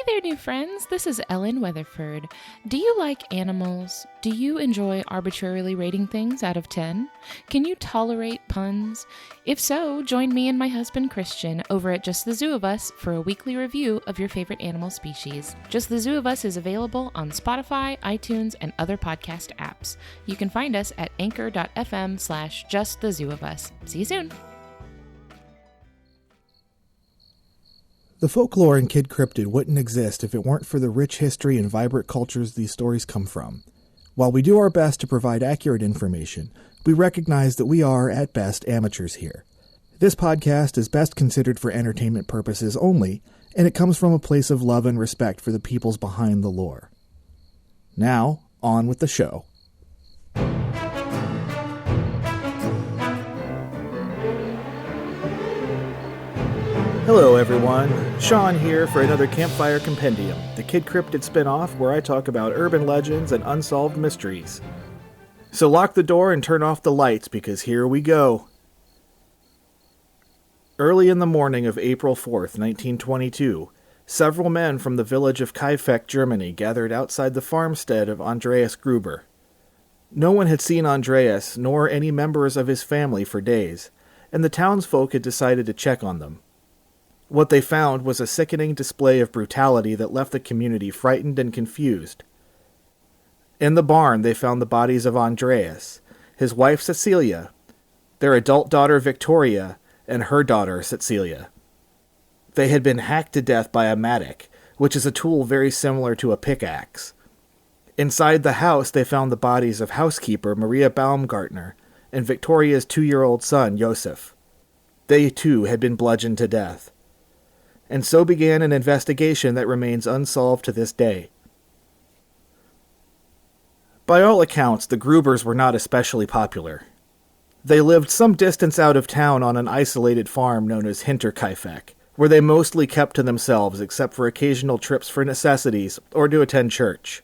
there, new friends. This is Ellen Weatherford. Do you like animals? Do you enjoy arbitrarily rating things out of 10? Can you tolerate puns? If so, join me and my husband Christian over at Just the Zoo of Us for a weekly review of your favorite animal species. Just the Zoo of Us is available on Spotify, iTunes, and other podcast apps. You can find us at anchor.fm/justthezooofus. See you soon. The folklore in Kid Cryptid wouldn't exist if it weren't for the rich history and vibrant cultures these stories come from. While we do our best to provide accurate information, we recognize that we are, at best, amateurs here. This podcast is best considered for entertainment purposes only, and it comes from a place of love and respect for the peoples behind the lore. Now, on with the show. Hello everyone, Sean here for another Campfire Compendium, the Kid Cryptid spin-off where I talk about urban legends and unsolved mysteries. So lock the door and turn off the lights because here we go. Early in the morning of April 4th, 1922, several men from the village of Kaifeck, Germany gathered outside the farmstead of Andreas Gruber. No one had seen Andreas, nor any members of his family for days, and the townsfolk had decided to check on them. What they found was a sickening display of brutality that left the community frightened and confused. In the barn, they found the bodies of Andreas, his wife Cecilia, their adult daughter Victoria, and her daughter Cecilia. They had been hacked to death by a mattock, which is a tool very similar to a pickaxe. Inside the house, they found the bodies of housekeeper Maria Baumgartner and Victoria's 2-year-old son, Josef. They, too, had been bludgeoned to death. And so began an investigation that remains unsolved to this day. By all accounts, the Grubers were not especially popular. They lived some distance out of town on an isolated farm known as Hinterkaifeck, where they mostly kept to themselves except for occasional trips for necessities or to attend church.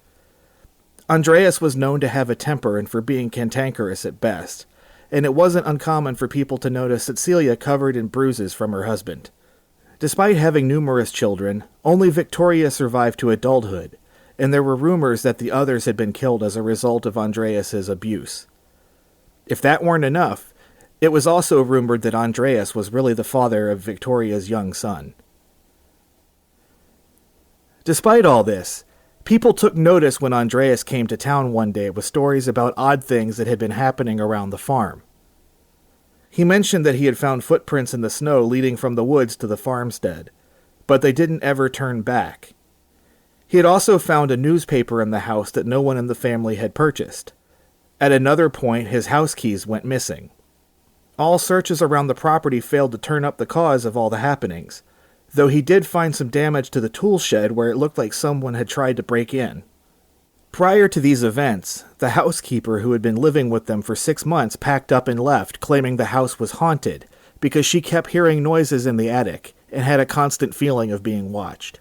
Andreas was known to have a temper and for being cantankerous at best, and it wasn't uncommon for people to notice Cecilia covered in bruises from her husband. Despite having numerous children, only Victoria survived to adulthood, and there were rumors that the others had been killed as a result of Andreas's abuse. If that weren't enough, it was also rumored that Andreas was really the father of Victoria's young son. Despite all this, people took notice when Andreas came to town one day with stories about odd things that had been happening around the farm. He mentioned that he had found footprints in the snow leading from the woods to the farmstead, but they didn't ever turn back. He had also found a newspaper in the house that no one in the family had purchased. At another point, his house keys went missing. All searches around the property failed to turn up the cause of all the happenings, though he did find some damage to the tool shed where it looked like someone had tried to break in. Prior to these events, the housekeeper who had been living with them for 6 months packed up and left, claiming the house was haunted because she kept hearing noises in the attic and had a constant feeling of being watched.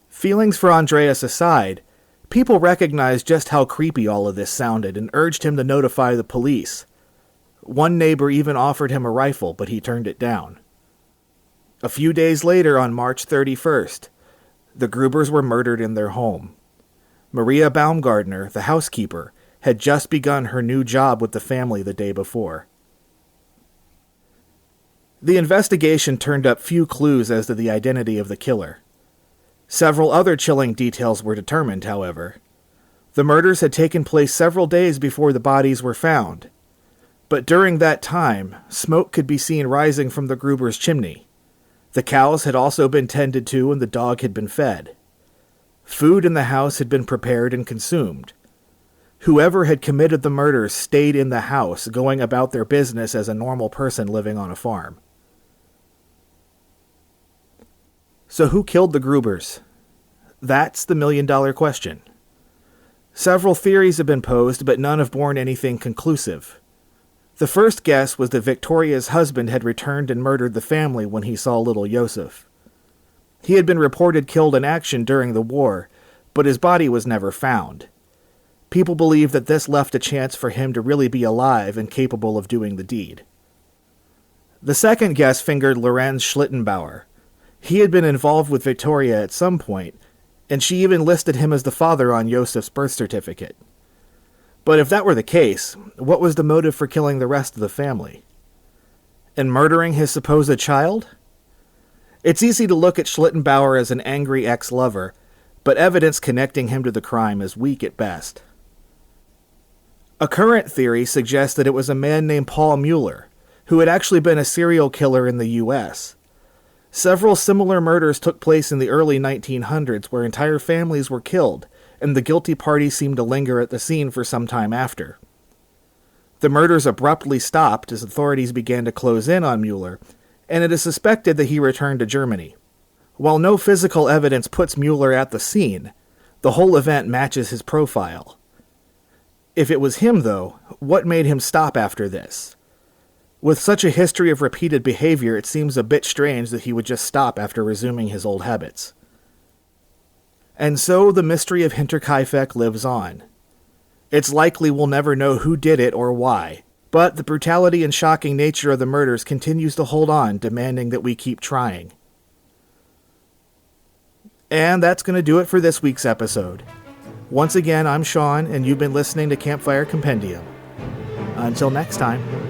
Feelings for Andreas aside, people recognized just how creepy all of this sounded and urged him to notify the police. One neighbor even offered him a rifle, but he turned it down. A few days later, on March 31st, the Grubers were murdered in their home. Maria Baumgartner, the housekeeper, had just begun her new job with the family the day before. The investigation turned up few clues as to the identity of the killer. Several other chilling details were determined, however. The murders had taken place several days before the bodies were found, but during that time, smoke could be seen rising from the Gruber's chimney. The cows had also been tended to and the dog had been fed. Food in the house had been prepared and consumed. Whoever had committed the murders stayed in the house, going about their business as a normal person living on a farm. So who killed the Grubers? That's the million-dollar question. Several theories have been posed, but none have borne anything conclusive. The first guess was that Victoria's husband had returned and murdered the family when he saw little Josef. He had been reported killed in action during the war, but his body was never found. People believe that this left a chance for him to really be alive and capable of doing the deed. The second guess fingered Lorenz Schlittenbauer. He had been involved with Victoria at some point, and she even listed him as the father on Yosef's birth certificate. But if that were the case, what was the motive for killing the rest of the family? And murdering his supposed child? It's easy to look at Schlittenbauer as an angry ex-lover, but evidence connecting him to the crime is weak at best. A current theory suggests that it was a man named Paul Mueller, who had actually been a serial killer in the U.S. Several similar murders took place in the early 1900s where entire families were killed, and the guilty party seemed to linger at the scene for some time after. The murders abruptly stopped as authorities began to close in on Mueller, and it is suspected that he returned to Germany. While no physical evidence puts Mueller at the scene, the whole event matches his profile. If it was him, though, what made him stop after this? With such a history of repeated behavior, it seems a bit strange that he would just stop after resuming his old habits. And so the mystery of Hinterkaifeck lives on. It's likely we'll never know who did it or why, but the brutality and shocking nature of the murders continues to hold on, demanding that we keep trying. And that's going to do it for this week's episode. Once again, I'm Sean, and you've been listening to Campfire Compendium. Until next time.